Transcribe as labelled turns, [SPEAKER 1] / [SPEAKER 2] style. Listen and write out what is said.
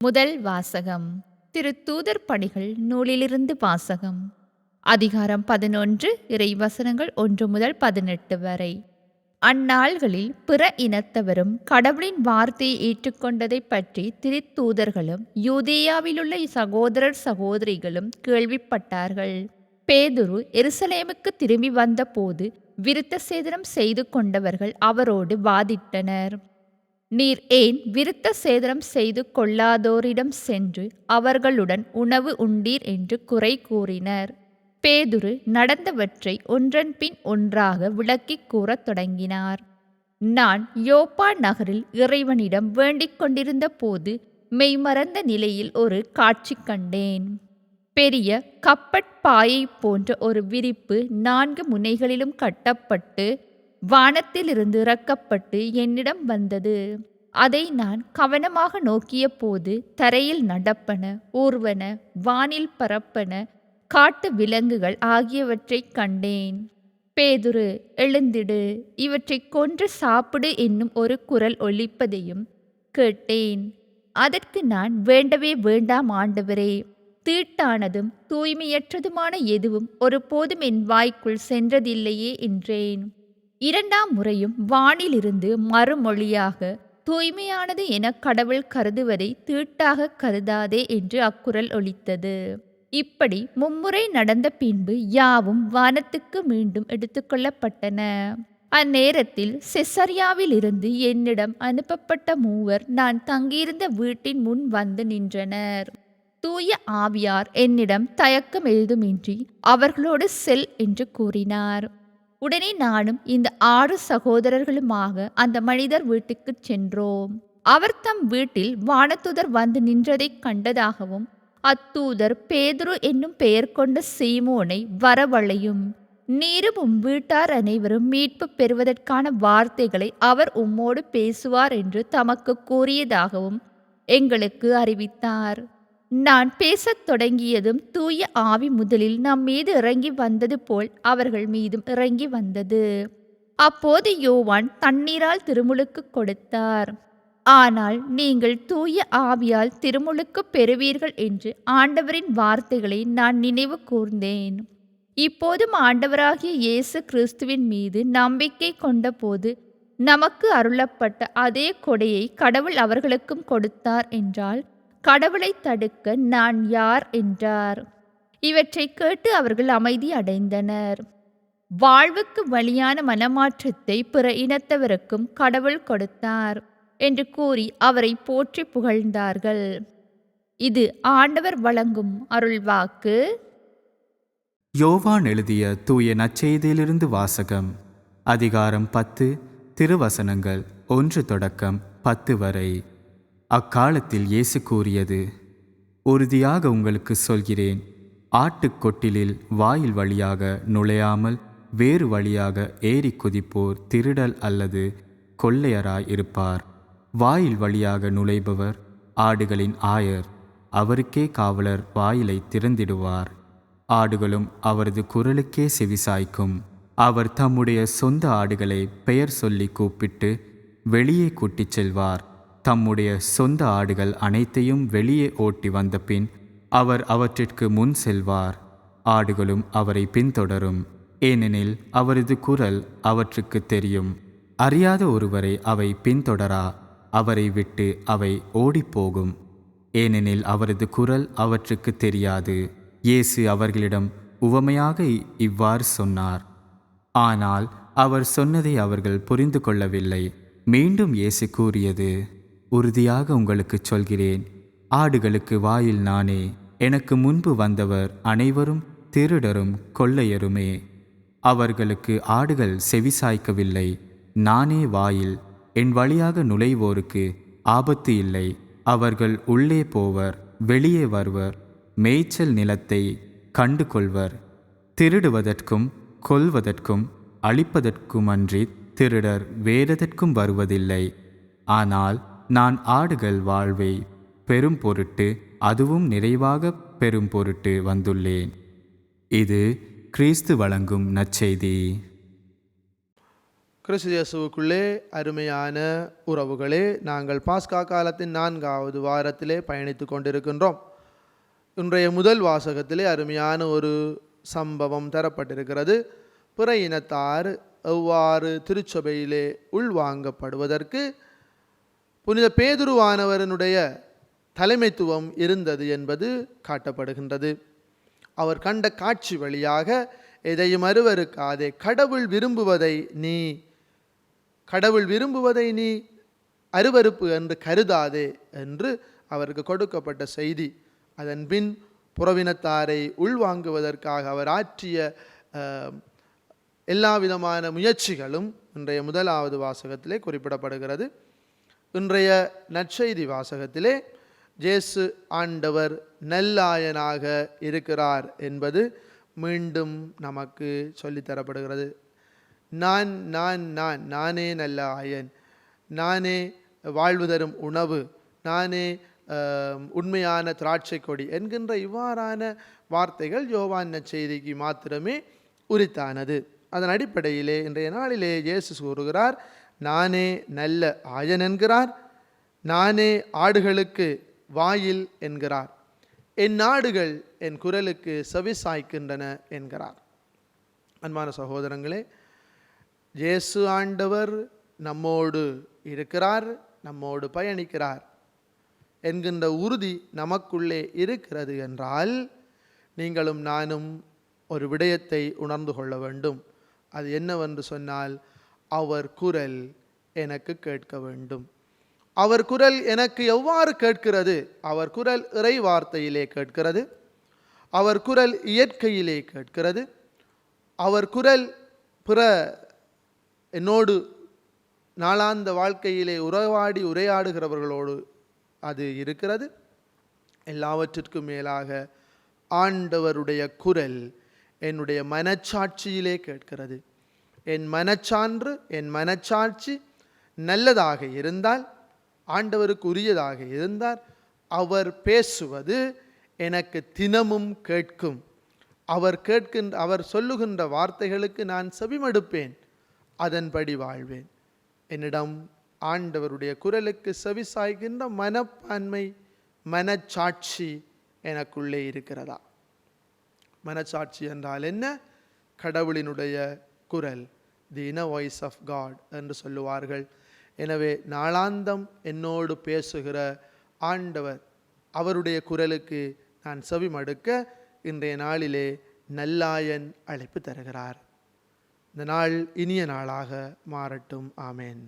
[SPEAKER 1] முதல் வாசகம். திருத்தூதர் பணிகள் நூலிலிருந்து வாசகம். அதிகாரம் 11, இறைவசனங்கள் 1 முதல் 18 வரை. அந்நாள்களில் பிற இனத்தவரும் கடவுளின் வார்த்தையை ஏற்றுக்கொண்டதைப் பற்றி திருத்தூதர்களும் யூதேயாவிலுள்ள சகோதரர் சகோதரிகளும் கேள்விப்பட்டார்கள். பேதுரு எருசலேமுக்கு திரும்பி வந்தபோது விருத்த சேதனம் செய்து கொண்டவர்கள் அவரோடு வாதிட்டனர். நீர் ஏன் விருத்த சேதனம் செய்து கொள்ளாதோரிடம் சென்று அவர்களுடன் உணவு உண்டீர் என்று குறை கூறினர். பேதுரு நடந்தவற்றை ஒன்றன் பின் ஒன்றாக விளக்கிக் கூறத் தொடங்கினார். நான் யோப்பா நகரில் இறைவனிடம் வேண்டிக் கொண்டிருந்த போது மெய்மறந்த நிலையில் ஒரு காட்சி கண்டேன். பெரிய கப்பட்பாயை போன்ற ஒரு விரிப்பு 4 முனைகளிலும் கட்டப்பட்டு வானத்திலிருந்து இறக்கப்பட்டு என்னிடம் வந்தது. அதை நான் கவனமாக நோக்கிய போது தரையில் நடப்பன, ஊர்வன, வானில் பறப்பன, காட்டு விலங்குகள் ஆகியவற்றைக் கண்டேன். பேதுரு, எழுந்திடு, இவற்றைக் கொன்று சாப்பிடு என்னும் ஒரு குரல் ஒலிப்பதையும் கேட்டேன். அதற்கு நான், வேண்டவே வேண்டாம் ஆண்டவரே, தீட்டானதும் தூய்மையற்றதுமான எதுவும் ஒருபோதும் என் வாய்க்குள் சென்றதில்லையே என்றேன். 2ஆம் முறையும் வானிலிருந்து மறுமொழியாக, தூய்மையானது என கடவுள் கருதுவதை தீட்டாக கருதாதே என்று அக்குரல் ஒலித்தது. இப்படி மும்முறை நடந்த பின்பு யாவும் வானத்துக்கு மீண்டும் எடுத்துக்கொள்ளப்பட்டன. அந்நேரத்தில் செசரியாவிலிருந்து என்னிடம் அனுப்பப்பட்ட 3 நான் தங்கியிருந்த வீட்டின் முன் வந்து நின்றனர். தூய ஆவியார் என்னிடம் தயக்கம் ஏதுமின்றி அவர்களோடு செல் என்று கூறினார். உடனே நானும் இந்த 6 சகோதரர்களுமாக அந்த மனிதர் வீட்டுக்குச் சென்றோம். அவர் தம் வீட்டில் வானதூதர் வந்து நின்றதைக் கண்டதாகவும், அத்தூதர் பேதுரு என்னும் பெயர் கொண்ட சீமோனை வரவழையும், நீரும் உம் வீட்டார் அனைவரும் மீட்பு பெறுவதற்கான வார்த்தைகளை அவர் உம்மோடு பேசுவார் என்று தமக்கு கூறியதாகவும் எங்களுக்கு அறிவித்தார். நான் பேசத் தொடங்கியதும் தூய ஆவி முதலில் நம் மீது இறங்கி வந்தது போல் அவர்கள் மீதும் இறங்கி வந்தது. அப்போது யோவான் தண்ணீரால் திருமுழுக்கு கொடுத்தார். ஆனால் நீங்கள் தூய ஆவியால் திருமுழுக்கு பெறுவீர்கள் என்று ஆண்டவரின் வார்த்தைகளை நான் நினைவு கூர்ந்தேன். இப்போதும் ஆண்டவராகிய இயேசு கிறிஸ்துவின் மீது நம்பிக்கை கொண்டபோது நமக்கு அருளப்பட்ட அதே கொடையை கடவுள் அவர்களுக்கும் கொடுத்தார் என்றால், கடவுளை தடுக்க நான் யார் என்றார். இவற்றை கேட்டு அவர்கள் அமைதி அடைந்தனர். வாழ்வுக்கு வழியான மனமாற்றத்தை பிற இனத்தவருக்கும் கடவுள் கொடுத்தார் என்று கூறி அவரை போற்றி புகழ்ந்தார்கள். இது ஆண்டவர் வழங்கும் அருள்வாக்கு.
[SPEAKER 2] யோவான் எழுதிய தூய நற்செய்தியிலிருந்து வாசகம். அதிகாரம் 10, திருவசனங்கள் 1 தொடக்கம் 10 வரை. அக்காலத்தில் இயேசு கூறியது, உறுதியாக உங்களுக்கு சொல்கிறேன், ஆட்டுக்கொட்டிலில் வாயில் வழியாக நுழையாமல் வேறு வழியாக ஏறி குதிப்போர் திருடல் அல்லது கொள்ளையராய் இருப்பார். வாயில் வழியாக நுழைபவர் ஆடுகளின் ஆயர். அவருக்கே காவலர் வாயிலை திறந்திடுவார். ஆடுகளும் அவரது குரலுக்கே செவிசாய்க்கும். அவர் தம்முடைய சொந்த ஆடுகளை பெயர் சொல்லி கூப்பிட்டு வெளியே கூட்டிச் செல்வார். தம்முடைய சொந்த ஆடுகள் அனைத்தையும் வெளியே ஓட்டி வந்த பின் அவர் அவற்றிற்கு முன் செல்வார். ஆடுகளும் அவரை பின்தொடரும், ஏனெனில் அவரது குரல் அவற்றுக்கு தெரியும். அறியாத ஒருவரை அவை பின்தொடரா, அவரை விட்டு அவை ஓடிப்போகும், ஏனெனில் அவரது குரல் அவற்றுக்கு தெரியாது. இயேசு அவர்களிடம் உவமையாக இவ்வாறு சொன்னார். ஆனால் அவர் சொன்னதை அவர்கள் புரிந்து கொள்ளவில்லை. மீண்டும் இயேசு கூறியது, உறுதியாக உங்களுக்கு சொல்கிறேன், ஆடுகளுக்கு வாயில் நானே. எனக்கு முன்பு வந்தவர் அனைவரும் திருடரும் கொள்ளையருமே. அவர்களுக்கு ஆடுகள் செவிசாய்க்கவில்லை. நானே வாயில். என் வழியாக நுழைவோருக்கு ஆபத்து இல்லை. அவர்கள் உள்ளே போவர், வெளியே வருவர், மேய்ச்சல் நிலத்தை கண்டு கொள்வர். திருடுவதற்கும் கொல்வதற்கும் அழிப்பதற்குமன்றி திருடர் வேறெதற்கும் வருவதில்லை. ஆனால் நான் ஆடுகள் வாழ்வை பெரும் பொருட்டு, அதுவும் நிறைவாக பெரும் பொருட்டு வந்துள்ளேன். இது கிறிஸ்து வழங்கும் நற்செய்தி.
[SPEAKER 3] கிறிஸ்து இயேசுவுக்குள்ளே அருமையான உறவுகளே, நாங்கள் பாஸ்கா காலத்தின் 4வது வாரத்திலே பயணித்து கொண்டிருக்கின்றோம். இன்றைய முதல் வாசகத்திலே அருமையான ஒரு சம்பவம் தரப்பட்டிருக்கிறது. பிற இனத்தார் எவ்வாறு திருச்சபையிலே உள்வாங்கப்படுவதற்கு புனித பேதுருவானவரனுடைய தலைமைத்துவம் இருந்தது என்பது காட்டப்படுகின்றது. அவர் கண்ட காட்சி வழியாக எதையும் அருவருக்காதே, கடவுள் விரும்புவதை நீ அருவருப்பு என்று கருதாதே என்று அவருக்கு கொடுக்கப்பட்ட செய்தி. அதன் பின் புறவினத்தாரை உள்வாங்குவதற்காக அவர் ஆற்றிய எல்லா விதமான முயற்சிகளும் இன்றைய முதலாவது வாசகத்திலே குறிப்பிடப்படுகிறது. இன்றைய நற்செய்தி வாசகத்திலே இயேசு ஆண்டவர் நல்லாயனாக இருக்கிறார் என்பது மீண்டும் நமக்கு சொல்லித்தரப்படுகிறது. நானே நல்ல ஆயன், நானே வாழ்வு தரும் உணவு, நானே உண்மையான திராட்சை கொடி என்கின்ற இவ்வாறான வார்த்தைகள் யோவான் நற்செய்திக்கு மாத்திரமே உரித்தானது. அதன் அடிப்படையிலே இன்றைய நாளிலே இயேசு கூறுகிறார், நானே நல்ல ஆயன் என்கிறார், நானே ஆடுகளுக்கு வாயில் என்கிறார், என் ஆடுகள் என் குரலுக்கு செவிசாய்க்கின்றன என்கிறார். அன்பான சகோதரங்களே, இயேசு ஆண்டவர் நம்மோடு இருக்கிறார், நம்மோடு பயணிக்கிறார் என்கின்ற உறுதி நமக்குள்ளே இருக்கிறது என்றால், நீங்களும் நானும் ஒரு விடயத்தை உணர்ந்து கொள்ள வேண்டும். அது என்னவென்று சொன்னால், அவர் குரல் எனக்கு கேட்க வேண்டும். அவர் குரல் எனக்கு எவ்வாறு கேட்கிறது? அவர் குரல் இறை வார்த்தையிலே கேட்கிறது, அவர் குரல் இயற்கையிலே கேட்கிறது, அவர் குரல் பிற என்னோடு நாளாந்த வாழ்க்கையிலே உரையாடுகிறவர்களோடு அது இருக்கிறது. எல்லாவற்றிற்கும் மேலாக ஆண்டவருடைய குரல் என்னுடைய மனச்சாட்சியிலே கேட்கிறது. என் மனச்சாட்சி நல்லதாக இருந்தால், ஆண்டவருக்கு உரியதாக இருந்தால், அவர் பேசுவது எனக்கு தினமும் கேட்கும். அவர் சொல்லுகின்ற வார்த்தைகளுக்கு நான் செவிமடுப்பேன், அதன்படி வாழ்வேன். என்னிடம் ஆண்டவருடைய குரலுக்கு செவிசாய்கின்ற மனப்பான்மை, மனச்சாட்சி எனக்குள்ளே இருக்கிறதா? மனச்சாட்சி என்றால் என்ன? கடவுளினுடைய குரல், the inner voice of God என்று சொல்லுவார்கள். எனவே நாளாந்தம் என்னோடு பேசுகிற ஆண்டவர், அவருடைய குரலுக்கு நான் செவிமடுக்க இன்றைய நாளிலே நல்லாயன் அழைப்பு தருகிறார். இந்த நாள் இனிய நாளாக மாறட்டும். ஆமேன்.